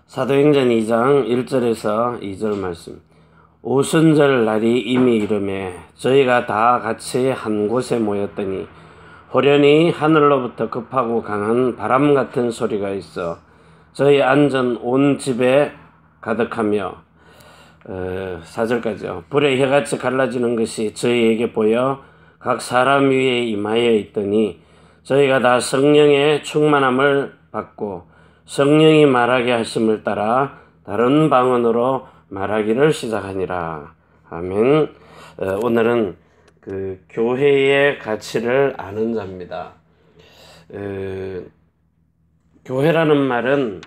사도행전 2장 1절에서 2절 말씀. 오순절 날이 이미 이르매 저희가 다 같이 한 곳에 모였더니 호련히 하늘로부터 급하고 강한 바람 같은 소리가 있어 저희 앉은 온 집에 가득하며 4절까지요. 불의 혀같이 갈라지는 것이 저희에게 보여 각 사람 위에 임하여 있더니 저희가 다 성령의 충만함을 받고 성령이 말하게 하심을 따라 다른 방언으로 말하기를 시작하니라. 아멘. 오늘은 그 교회의 가치를 아는 자입니다. 교회라는 말은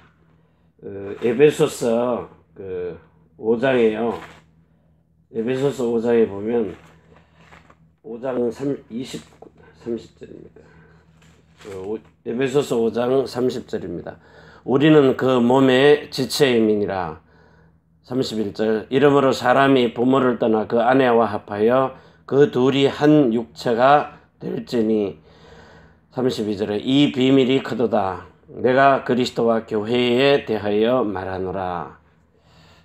에베소서 5장이에요. 에베소서 5장에 보면 5장 30절입니다. 에베소서 5장 30절입니다. 우리는 그 몸의 지체의 민이라. 31절. 이러므로 사람이 부모를 떠나 그 아내와 합하여 그 둘이 한 육체가 될지니. 32절에 이 비밀이 크도다. 내가 그리스도와 교회에 대하여 말하노라.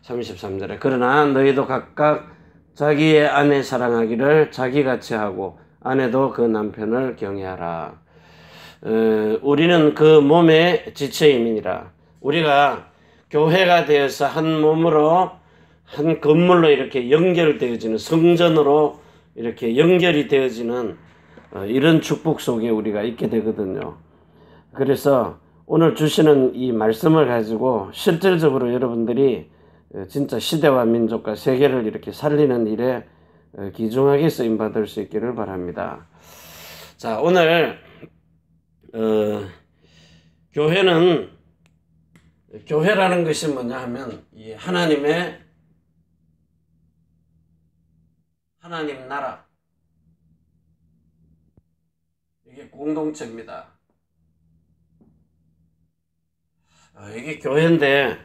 33절에 그러나 너희도 각각 자기의 아내 사랑하기를 자기같이 하고 아내도 그 남편을 경외하라. 우리는 그 몸의 지체임이니라. 우리가 교회가 되어서 한 몸으로 한 건물로 이렇게 연결되어지는, 성전으로 이렇게 연결이 되어지는 이런 축복 속에 우리가 있게 되거든요. 그래서 오늘 주시는 이 말씀을 가지고 실질적으로 여러분들이 진짜 시대와 민족과 세계를 이렇게 살리는 일에 귀중하게 쓰임받을 수 있기를 바랍니다. 자, 오늘 교회라는 것이 뭐냐 하면 이 하나님 나라, 이게 공동체입니다. 이게 교회인데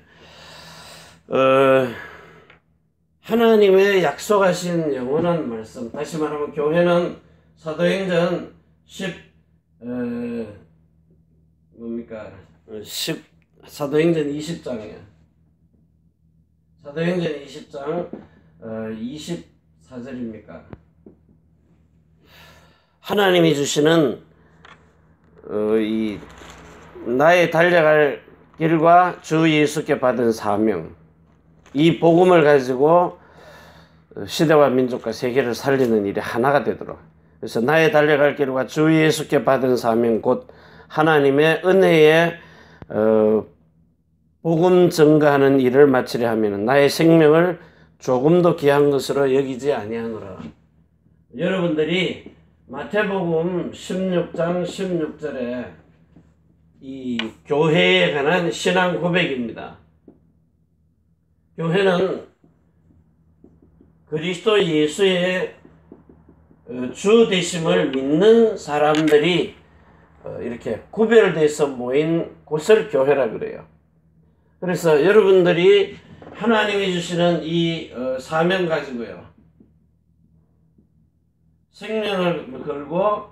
하나님의 약속하신 영원한 말씀, 다시 말하면 교회는 사도행전 20장이에요. 사도행전 20장 24절입니까? 하나님이 주시는 이 나의 달려갈 길과 주 예수께 받은 사명, 이 복음을 가지고 시대와 민족과 세계를 살리는 일이 하나가 되도록, 그래서 나의 달려갈 길과 주 예수께 받은 사명 곧 하나님의 은혜의 복음 증거하는 일을 마치려 하면 나의 생명을 조금도 귀한 것으로 여기지 아니하노라. 여러분들이 마태복음 16장 16절에 이 교회에 관한 신앙 고백입니다. 교회는 그리스도 예수의 주 되심을 믿는 사람들이 이렇게 구별돼서 모인 곳을 교회라 그래요. 그래서 여러분들이 하나님이 주시는 이 사명 가지고요, 생명을 걸고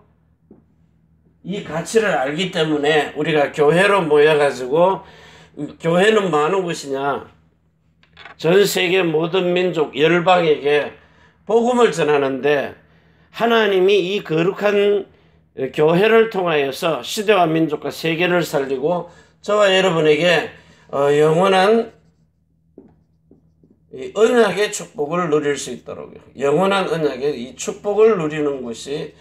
이 가치를 알기 때문에 우리가 교회로 모여가지고, 교회는 뭐 하는 곳이냐, 전 세계 모든 민족 열방에게 복음을 전하는데 하나님이 이 거룩한 교회를 통하여서 시대와 민족과 세계를 살리고 저와 여러분에게 영원한 언약의 축복을 누릴 수 있도록, 영원한 언약의 이 축복을 누리는 곳이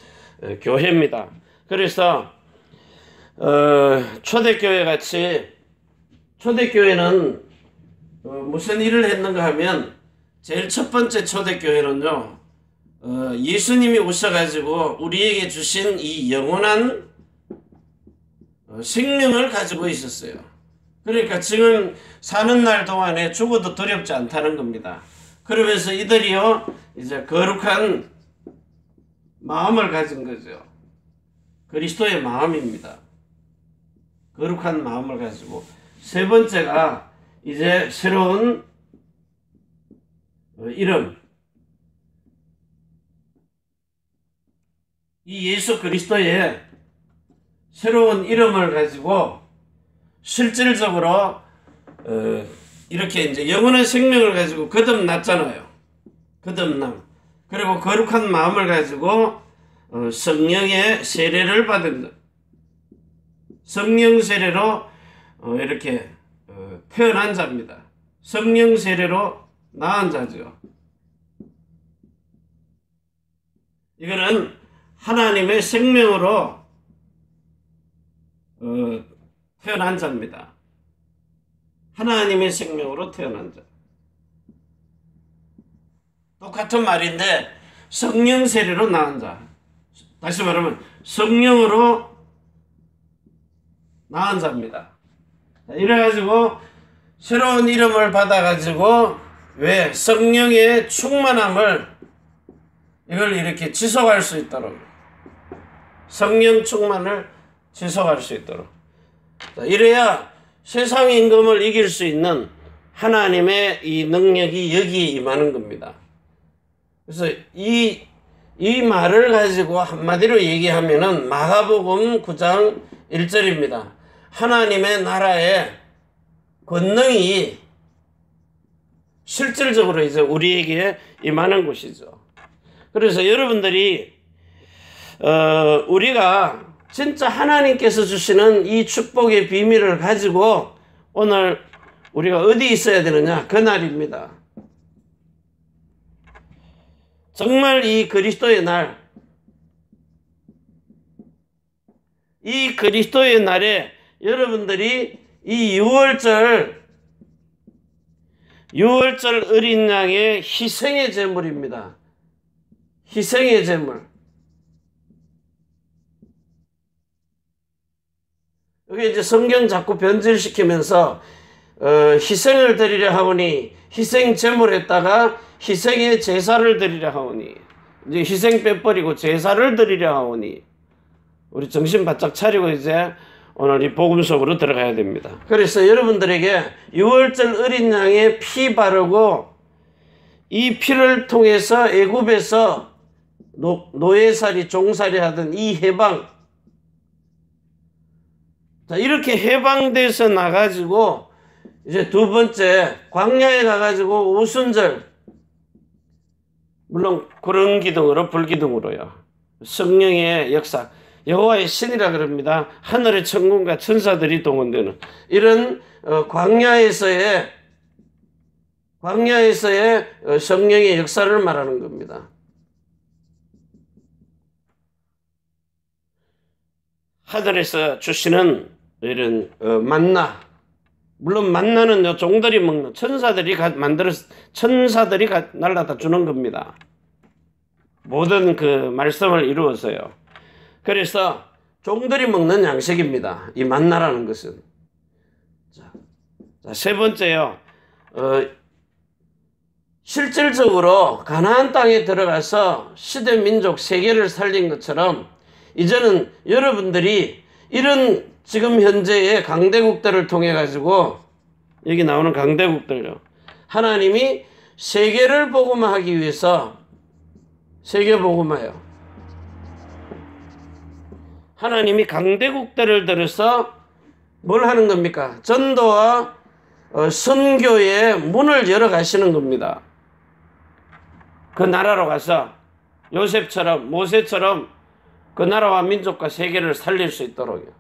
교회입니다. 그래서 초대교회 같이, 초대교회는 무슨 일을 했는가 하면 제일 첫 번째 초대교회는요, 예수님이 오셔가지고 우리에게 주신 이 영원한 생명을 가지고 있었어요. 그러니까 지금 사는 날 동안에 죽어도 두렵지 않다는 겁니다. 그러면서 이들이요, 이제 거룩한 마음을 가진 거죠. 그리스도의 마음입니다. 거룩한 마음을 가지고. 세 번째가 이제 새로운 이름, 이 예수 그리스도의 새로운 이름을 가지고 실질적으로 이렇게 이제 영원한 생명을 가지고 거듭났잖아요. 거듭남. 그리고 거룩한 마음을 가지고 성령의 세례를 받은 성령 세례로 이렇게 태어난 자입니다. 성령 세례로 낳은 자죠. 이거는 하나님의 생명으로 태어난 자입니다. 하나님의 생명으로 태어난 자. 똑같은 말인데 성령 세례로 낳은 자. 다시 말하면 성령으로 낳은 자입니다. 이래가지고 새로운 이름을 받아가지고 왜 성령의 충만함을 이걸 이렇게 지속할 수 있도록 성령 충만을 지속할 수 있도록 이래야 세상의 임금을 이길 수 있는 하나님의 이 능력이 여기에 임하는 겁니다. 그래서 이 말을 가지고 한마디로 얘기하면은 마가복음 9장 1절입니다. 하나님의 나라의 권능이 실질적으로 이제 우리에게 임하는 곳이죠. 그래서 여러분들이 우리가 진짜 하나님께서 주시는 이 축복의 비밀을 가지고 오늘 우리가 어디 있어야 되느냐? 그날입니다. 정말 이 그리스도의 날, 이 그리스도의 날에 여러분들이 이 6월절 어린 양의 희생의 제물입니다. 희생의 제물. 여기 이제 성경 자꾸 변질시키면서 희생을 드리려 하오니 희생 제물에다가 희생의 제사를 드리려 하오니 이제 희생 빼버리고 제사를 드리려 하오니 우리 정신 바짝 차리고 이제 오늘 이 복음 속으로 들어가야 됩니다. 그래서 여러분들에게 6월절 어린 양의 피 바르고 이 피를 통해서 애굽에서 노예살이 종살이 하던 이 해방, 자 이렇게 해방돼서 나가지고 이제 두 번째 광야에 가가지고 오순절, 물론 구름 기둥으로 불기둥으로요. 성령의 역사, 여호와의 신이라 그럽니다. 하늘의 천군과 천사들이 동원되는 이런 광야에서의 성령의 역사를 말하는 겁니다. 하늘에서 주시는 이런 만나, 물론 만나는 종들이 먹는 천사들이 날라다 주는 겁니다. 모든 그 말씀을 이루어서요. 그래서 종들이 먹는 양식입니다. 이 만나라는 것은. 자, 세 번째요. 실질적으로 가나안 땅에 들어가서 시대 민족 세계를 살린 것처럼 이제는 여러분들이 이런 지금 현재의 강대국들을 통해 가지고 여기 나오는 강대국들요. 하나님이 세계를 복음화하기 위해서 세계 복음화요. 하나님이 강대국들을 들어서 뭘 하는 겁니까? 전도와 선교의 문을 열어 가시는 겁니다. 그 나라로 가서 요셉처럼 모세처럼 그 나라와 민족과 세계를 살릴 수 있도록요.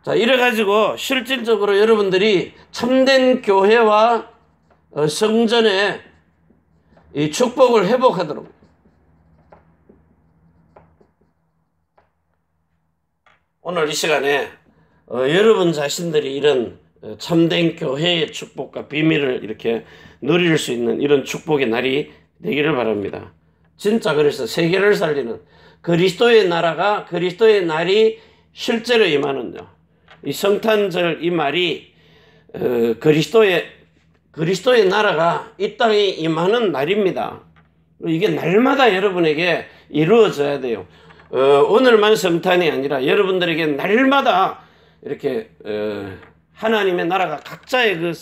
자, 이래가지고 실질적으로 여러분들이 참된 교회와 성전의 이 축복을 회복하도록. 오늘 이 시간에 여러분 자신들이 이런 참된 교회의 축복과 비밀을 이렇게 누릴 수 있는 이런 축복의 날이 되기를 바랍니다. 진짜 그래서 세계를 살리는 그리스도의 나라가, 그리스도의 날이 실제로 임하는요. 이 성탄절 이 말이 그리스도의 나라가 이 땅에 임하는 날입니다. 이게 날마다 여러분에게 이루어져야 돼요. 오늘만 성탄이 아니라 여러분들에게 날마다 이렇게 하나님의 나라가 각자의 그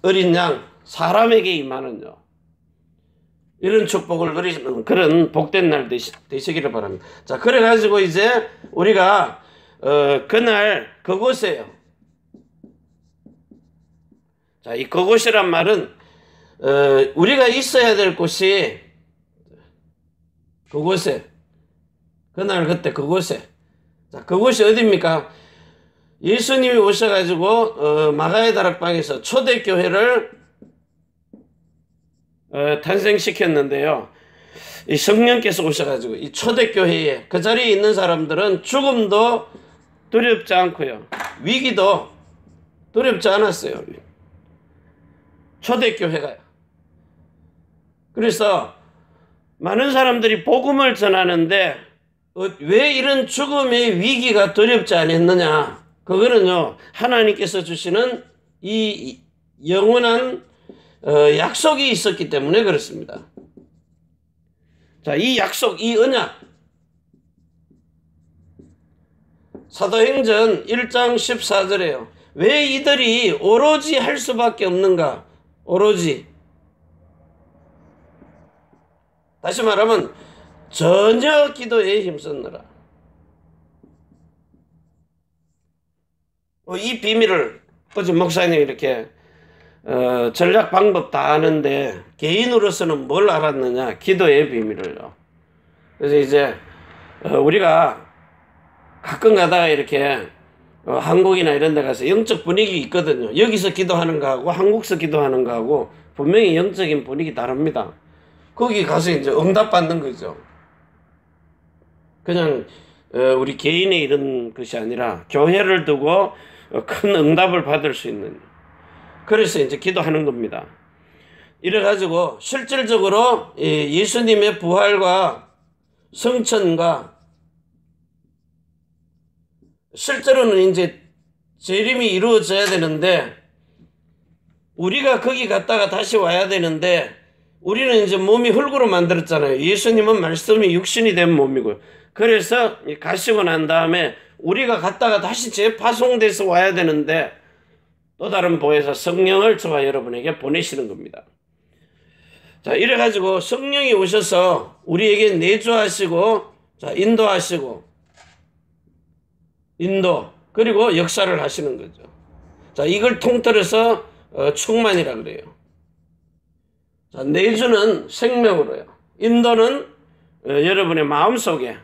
어린 양 사람에게 임하는요. 이런 축복을 누리시는 그런 복된 날 되시기를 바랍니다. 자, 그래가지고 이제 우리가 그날 그곳에요. 자, 이 그곳이란 말은 우리가 있어야 될 곳이 그곳에, 그날 그때 그곳에, 자, 그곳이 어디입니까? 예수님이 오셔가지고 마가의 다락방에서 초대교회를 탄생시켰는데요. 이 성령께서 오셔가지고 이 초대교회에 그 자리에 있는 사람들은 죽음도 두렵지 않고요, 위기도 두렵지 않았어요. 초대교회가요. 그래서 많은 사람들이 복음을 전하는데 왜 이런 죽음의 위기가 두렵지 않았느냐? 그거는요, 하나님께서 주시는 이 영원한 약속이 있었기 때문에 그렇습니다. 자, 이 약속, 이 언약, 사도행전 1장 14절에요. 왜 이들이 오로지 할 수밖에 없는가? 오로지. 다시 말하면 전혀 기도에 힘썼느라. 이 비밀을 어제 목사님이 이렇게 전략 방법 다 아는데 개인으로서는 뭘 알았느냐? 기도의 비밀을요. 그래서 이제 우리가 가끔 가다가 이렇게 한국이나 이런 데 가서 영적 분위기 있거든요. 여기서 기도하는 거하고 한국서 기도하는 거하고 분명히 영적인 분위기 다릅니다. 거기 가서 이제 응답받는 거죠. 그냥 우리 개인의 이런 것이 아니라 교회를 두고 큰 응답을 받을 수 있는, 그래서 이제 기도하는 겁니다. 이래가지고 실질적으로 예수님의 부활과 성천과 실제로는 이제 재림이 이루어져야 되는데 우리가 거기 갔다가 다시 와야 되는데 우리는 이제 몸이 흙으로 만들었잖아요. 예수님은 말씀이 육신이 된 몸이고요. 그래서 가시고 난 다음에 우리가 갔다가 다시 재파송돼서 와야 되는데 또 다른 보혜사 성령을 저와 여러분에게 보내시는 겁니다. 자, 이래가지고 성령이 오셔서 우리에게 내주하시고, 자, 인도하시고, 그리고 역사를 하시는 거죠. 자, 이걸 통틀어서 충만이라 그래요. 자, 내주는 생명으로요. 인도는 여러분의 마음속에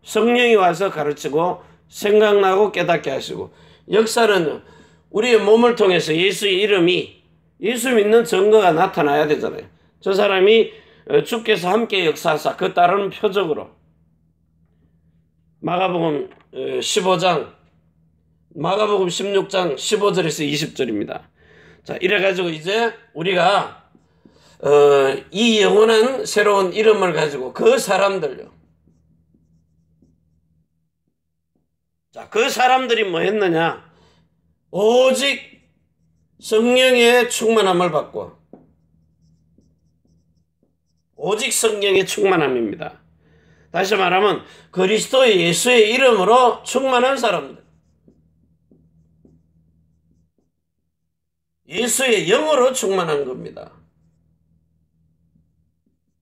성령이 와서 가르치고 생각나고 깨닫게 하시고, 역사는 우리의 몸을 통해서 예수의 이름이, 예수 믿는 증거가 나타나야 되잖아요. 저 사람이 주께서 함께 역사하사, 그 따르는 표적으로. 마가복음 15장, 마가복음 16장 15절에서 20절입니다. 자, 이래가지고 이제 우리가 이 영원한 새로운 이름을 가지고 그 사람들요. 자, 그 사람들이 뭐 했느냐? 오직 성령의 충만함을 받고, 오직 성령의 충만함입니다. 다시 말하면 그리스도의 예수의 이름으로 충만한 사람들, 예수의 영으로 충만한 겁니다.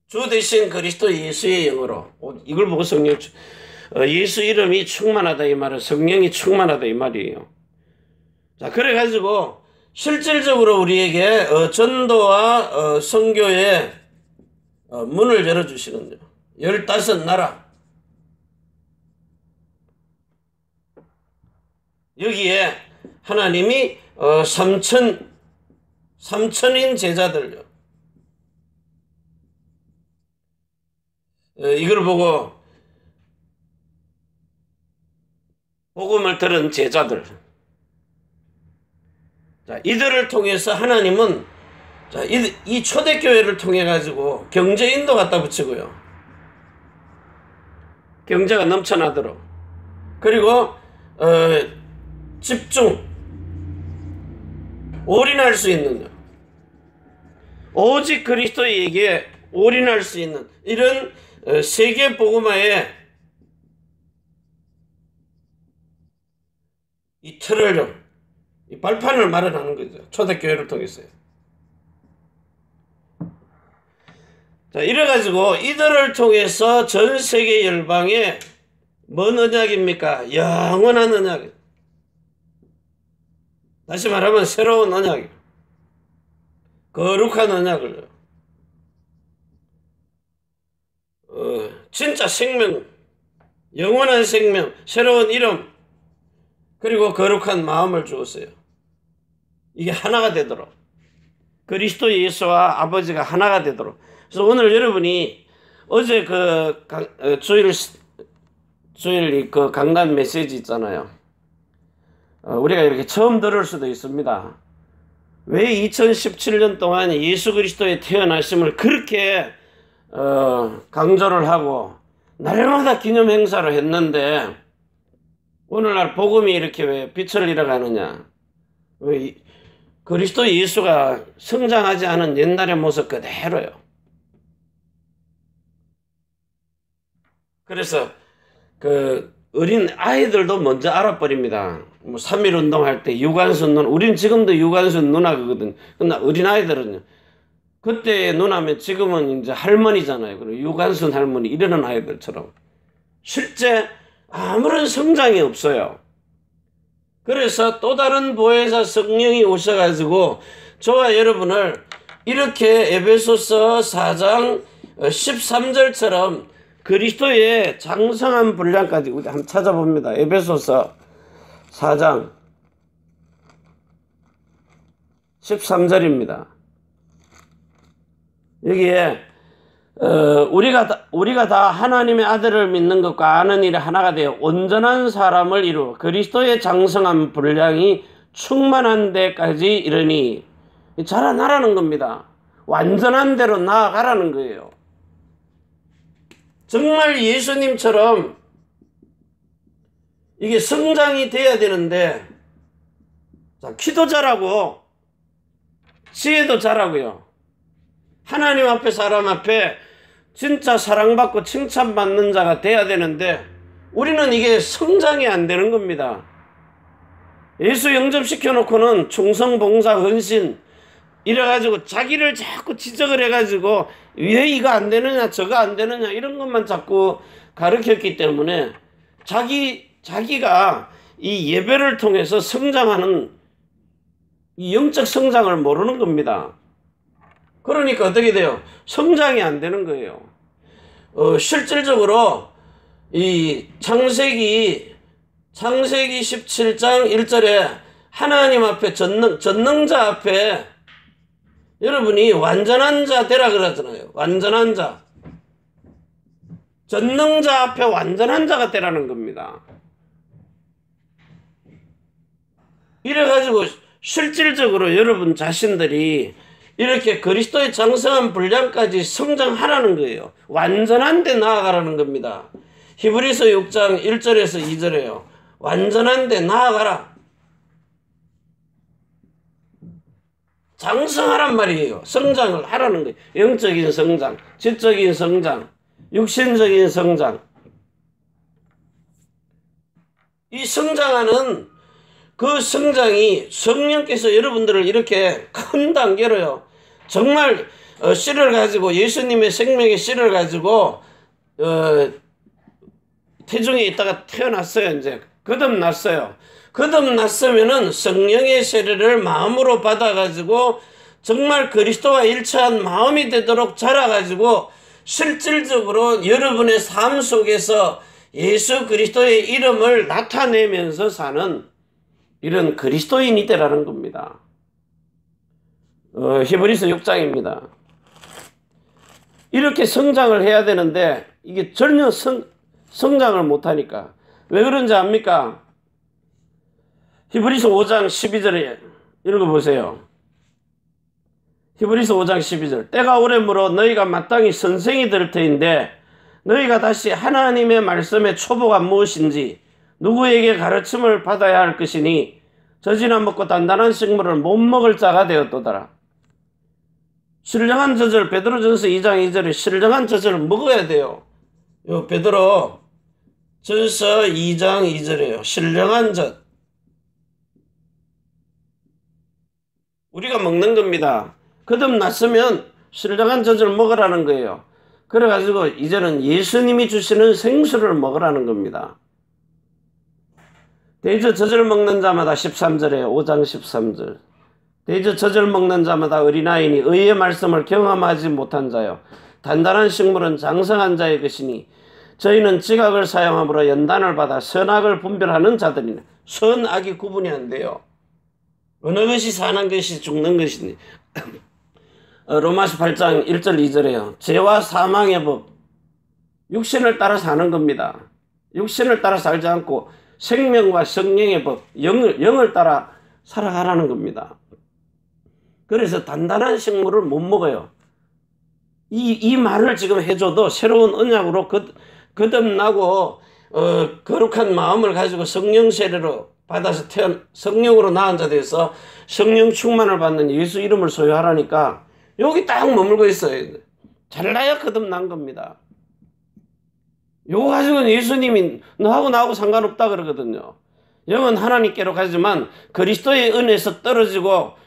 주 대신 그리스도 예수의 영으로. 이걸 보고 성령, 예수 이름이 충만하다 이 말은 성령이 충만하다 이 말이에요. 자, 그래가지고 실질적으로 우리에게 전도와 선교의 문을 열어주시는데요. 15나라. 여기에 하나님이 3천인 제자들요. 이걸 보고 복음을 들은 제자들. 자, 이들을 통해서 하나님은, 자, 이 초대교회를 통해 가지고 경제 인도 갖다 붙이고요. 경제가 넘쳐나도록. 그리고 집중, 올인할 수 있는, 오직 그리스도에게 올인할 수 있는 이런 세계 복음화의 이 틀을, 이 발판을 마련하는 거죠. 초대교회를 통해서요. 자, 이래가지고 이들을 통해서 전 세계 열방에 뭔 언약입니까? 영원한 언약. 다시 말하면 새로운 언약. 거룩한 언약을, 진짜 생명, 영원한 생명, 새로운 이름, 그리고 거룩한 마음을 주었어요. 이게 하나가 되도록, 그리스도 예수와 아버지가 하나가 되도록. 그래서 오늘 여러분이 어제 주일 그 강단 메시지 있잖아요. 우리가 이렇게 처음 들을 수도 있습니다. 왜 2017년 동안 예수 그리스도의 태어나심을 그렇게 강조를 하고 날마다 기념 행사를 했는데 오늘날 복음이 이렇게 왜 빛을 잃어가느냐? 왜 그리스도 예수가 성장하지 않은 옛날의 모습 그대로요. 그래서 그 어린 아이들도 먼저 알아버립니다. 뭐 3.1 운동할 때 유관순 누나, 우린 지금도 유관순 누나 그거든. 근데 어린 아이들은요. 그때 누나면 지금은 이제 할머니잖아요. 그리고 유관순 할머니 이러는 아이들처럼 실제 아무런 성장이 없어요. 그래서 또 다른 보혜사 성령이 오셔가지고 저와 여러분을 이렇게 에베소서 4장 13절처럼 그리스도의 장성한 분량까지 우리 한번 찾아봅니다. 에베소서 4장 13절입니다. 여기에 우리가 다 하나님의 아들을 믿는 것과 아는 일에 하나가 되어 온전한 사람을 이루어 그리스도의 장성한 분량이 충만한 데까지 이르니 자라나라는 겁니다. 완전한 대로 나아가라는 거예요. 정말 예수님처럼 이게 성장이 돼야 되는데, 자, 키도 잘하고 지혜도 잘하고요. 하나님 앞에 사람 앞에 진짜 사랑받고 칭찬받는 자가 돼야 되는데 우리는 이게 성장이 안 되는 겁니다. 예수 영접시켜놓고는 충성, 봉사, 헌신 이래가지고 자기를 자꾸 지적을 해가지고 왜 이거 안 되느냐 저거 안 되느냐 이런 것만 자꾸 가르쳤기 때문에 자기가 이 예배를 통해서 성장하는 이 영적 성장을 모르는 겁니다. 그러니까 어떻게 돼요? 성장이 안 되는 거예요. 실질적으로 이 창세기 17장 1절에 하나님 앞에 전능자 앞에 여러분이 완전한 자 되라 그러잖아요. 완전한 자. 전능자 앞에 완전한 자가 되라는 겁니다. 이래가지고 실질적으로 여러분 자신들이 이렇게 그리스도의 장성한 분량까지 성장하라는 거예요. 완전한 데 나아가라는 겁니다. 히브리서 6장 1절에서 2절에요. 완전한 데 나아가라. 장성하란 말이에요. 성장을 하라는 거예요. 영적인 성장, 지적인 성장, 육신적인 성장. 이 성장하는 그 성장이 성령께서 여러분들을 이렇게 큰 단계로요. 정말 씨를 가지고 예수님의 생명의 씨를 가지고 태중에 있다가 태어났어요. 이제 거듭났어요. 거듭났으면은 성령의 세례를 마음으로 받아가지고 정말 그리스도와 일치한 마음이 되도록 자라가지고 실질적으로 여러분의 삶 속에서 예수 그리스도의 이름을 나타내면서 사는 이런 그리스도인이 되라는 겁니다. 히브리서 6장입니다. 이렇게 성장을 해야 되는데 이게 전혀 성장을 못하니까 왜 그런지 압니까? 히브리서 5장 12절에 읽어보세요. 히브리서 5장 12절 때가 오래므로 너희가 마땅히 선생이 될 터인데 너희가 다시 하나님의 말씀의 초보가 무엇인지 누구에게 가르침을 받아야 할 것이니 젖이나 먹고 단단한 식물을 못 먹을 자가 되었도다. 신령한 젖을 베드로전서 2장 2절에 신령한 젖을 먹어야 돼요. 요 베드로전서 2장 2절에요. 신령한 젖. 우리가 먹는 겁니다. 거듭났으면 신령한 젖을 먹으라는 거예요. 그래가지고 이제는 예수님이 주시는 생수를 먹으라는 겁니다. 대저 젖을 먹는 자마다 13절에 5장 13절 대저 젖을 먹는 자마다 어린아이니 의의 말씀을 경험하지 못한 자요 단단한 식물은 장성한 자의 것이니 저희는 지각을 사용함으로 연단을 받아 선악을 분별하는 자들이니 선악이 구분이 안 돼요. 어느 것이 사는 것이 죽는 것이니 로마서 8장 1절 2절에요. 죄와 사망의 법 육신을 따라 사는 겁니다. 육신을 따라 살지 않고 생명과 성령의 법 영을 따라 살아가라는 겁니다. 그래서 단단한 식물을 못 먹어요. 이 말을 지금 해줘도 새로운 언약으로 거듭나고 거룩한 마음을 가지고 성령 세례로 받아서 성령으로 낳은 자 돼서 성령 충만을 받는 예수 이름을 소유하라니까 여기 딱 머물고 있어요. 잘나야 거듭난 겁니다. 요거 가지고는 예수님이 너하고 나하고 상관없다 그러거든요. 영은 하나님께로 가지만 그리스도의 은혜에서 떨어지고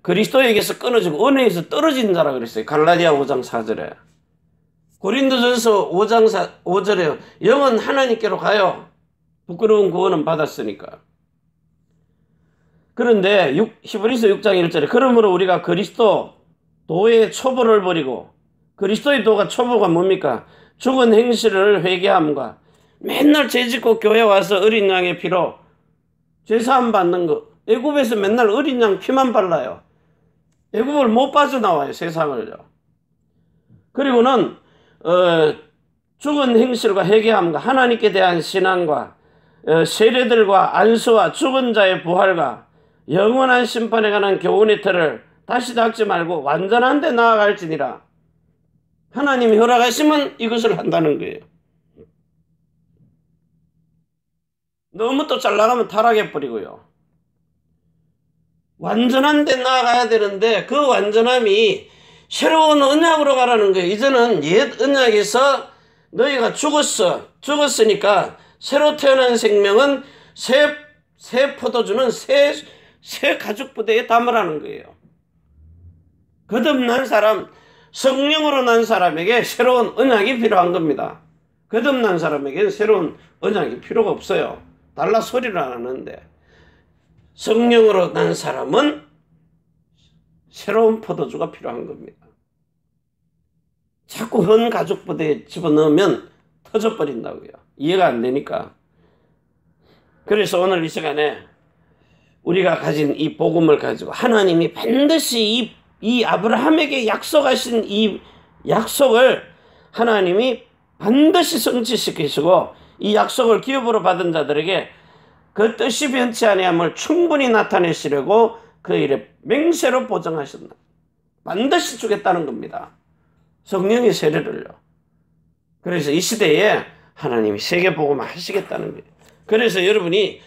그리스도에게서 끊어지고 은혜에서 떨어진 자라 그랬어요. 갈라디아 5장 4절에. 고린도전서 5장 5절에 영은 하나님께로 가요. 부끄러운 구원은 받았으니까. 그런데 히브리서 6장 1절에 그러므로 우리가 그리스도 도의 초보를 버리고 그리스도의 도가 초보가 뭡니까? 죽은 행실을 회개함과 맨날 죄짓고 교회 와서 어린 양의 피로 죄사함 받는 거. 애굽에서 맨날 어린 양 피만 발라요. 애굽을 못 빠져나와요. 세상을요. 그리고는 죽은 행실과 회개함과 하나님께 대한 신앙과 세례들과 안수와 죽은 자의 부활과 영원한 심판에 관한 교훈의 틀을 다시 닦지 말고 완전한 데 나아갈지니라. 하나님이 허락하시면 이것을 한다는 거예요. 너무 또 잘 나가면 타락해버리고요. 완전한 데 나아가야 되는데 그 완전함이 새로운 언약으로 가라는 거예요. 이제는 옛 언약에서 너희가 죽었으니까 새로 태어난 생명은 새 포도주는 새 가죽 부대에 담으라는 거예요. 거듭난 사람, 성령으로 난 사람에게 새로운 언약이 필요한 겁니다. 거듭난 사람에게는 새로운 언약이 필요가 없어요. 달라 소리를 안 하는데 성령으로 난 사람은 새로운 포도주가 필요한 겁니다. 자꾸 헌 가죽 부대에 집어넣으면 터져버린다고요. 이해가 안 되니까. 그래서 오늘 이 시간에 우리가 가진 이 복음을 가지고 하나님이 반드시 이 아브라함에게 약속하신 이 약속을 하나님이 반드시 성취시키시고 이 약속을 기업으로 받은 자들에게 그 뜻이 변치 아니함을 충분히 나타내시려고 그 일에 맹세로 보증하신다. 반드시 주겠다는 겁니다. 성령의 세례를요. 그래서 이 시대에 하나님이 세계복음을 하시겠다는 거예요. 그래서 여러분이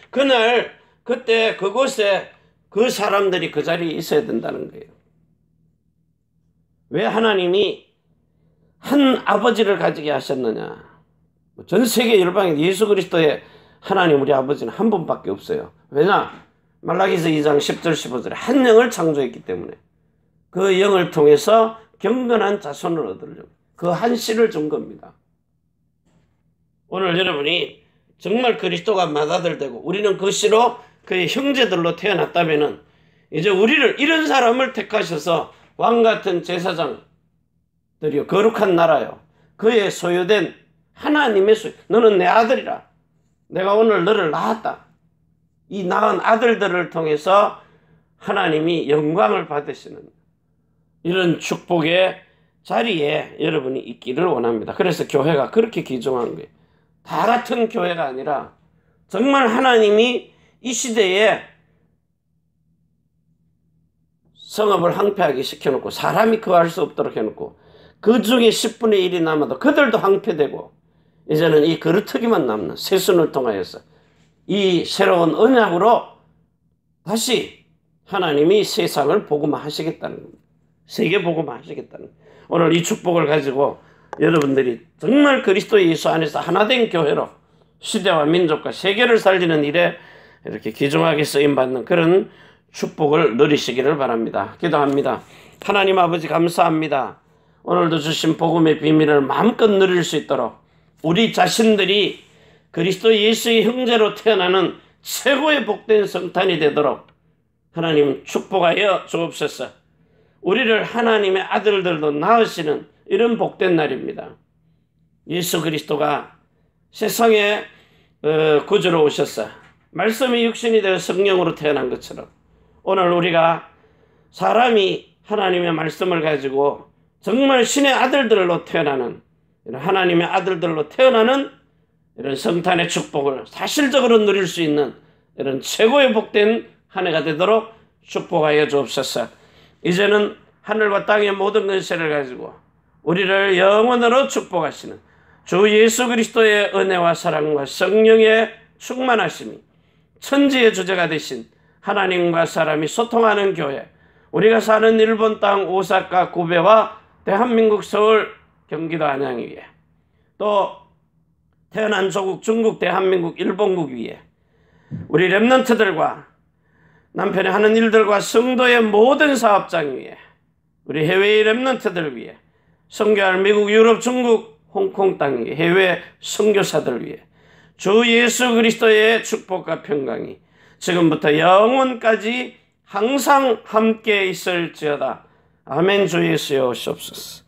그때 그곳에 그 사람들이 그 자리에 있어야 된다는 거예요. 왜 하나님이 한 아버지를 가지게 하셨느냐? 전 세계 열방에 예수 그리스도의 하나님 우리 아버지는 한 분밖에 없어요. 왜냐? 말라기서 2장 10절 15절에 한 영을 창조했기 때문에 그 영을 통해서 경건한 자손을 얻으려고 그 한 씨를 준 겁니다. 오늘 여러분이 정말 그리스도가 맏아들되고 우리는 그 씨로 그의 형제들로 태어났다면은 이제 우리를 이런 사람을 택하셔서 왕같은 제사장들이요 거룩한 나라요 그의 소유된 하나님의 소유. 너는 내 아들이라. 내가 오늘 너를 낳았다. 이 낳은 아들들을 통해서 하나님이 영광을 받으시는 이런 축복의 자리에 여러분이 있기를 원합니다. 그래서 교회가 그렇게 기종한 거예요. 다 같은 교회가 아니라 정말 하나님이 이 시대에 성읍을 황폐하게 시켜놓고 사람이 거할 수 없도록 해놓고 그 중에 10분의 1이 남아도 그들도 황폐되고 이제는 이 그루터기만 남는 세순을 통하여서 이 새로운 언약으로 다시 하나님이 세상을 복음화하시겠다는 겁니다. 세계 복음화하시겠다는 겁니다. 오늘 이 축복을 가지고 여러분들이 정말 그리스도 예수 안에서 하나된 교회로 시대와 민족과 세계를 살리는 일에 이렇게 귀중하게 쓰임받는 그런 축복을 누리시기를 바랍니다. 기도합니다. 하나님 아버지 감사합니다. 오늘도 주신 복음의 비밀을 마음껏 누릴 수 있도록 우리 자신들이 그리스도 예수의 형제로 태어나는 최고의 복된 성탄이 되도록 하나님 축복하여 주옵소서. 우리를 하나님의 아들들로 낳으시는 이런 복된 날입니다. 예수 그리스도가 세상에 구주로 오셔서 말씀이 육신이 되어 성령으로 태어난 것처럼 오늘 우리가 사람이 하나님의 말씀을 가지고 정말 신의 아들들로 태어나는, 이런 하나님의 아들들로 태어나는 이런 성탄의 축복을 사실적으로 누릴 수 있는 이런 최고의 복된 한 해가 되도록 축복하여 주옵소서. 이제는 하늘과 땅의 모든 권세를 가지고 우리를 영원으로 축복하시는 주 예수 그리스도의 은혜와 사랑과 성령의 충만하심이 천지의 주제가 되신 하나님과 사람이 소통하는 교회, 우리가 사는 일본 땅 오사카 구베와 대한민국 서울 경기도 안양 위에, 또 태어난 조국 중국 대한민국 일본국 위에 우리 렘넌트들과 남편이 하는 일들과 성도의 모든 사업장 위에, 우리 해외의 렘넌트들 위에, 선교할 미국, 유럽, 중국, 홍콩 땅 위에, 해외 선교사들 위에 주 예수 그리스도의 축복과 평강이 지금부터 영원까지 항상 함께 있을지어다. 아멘. 주 예수여 오시옵소서.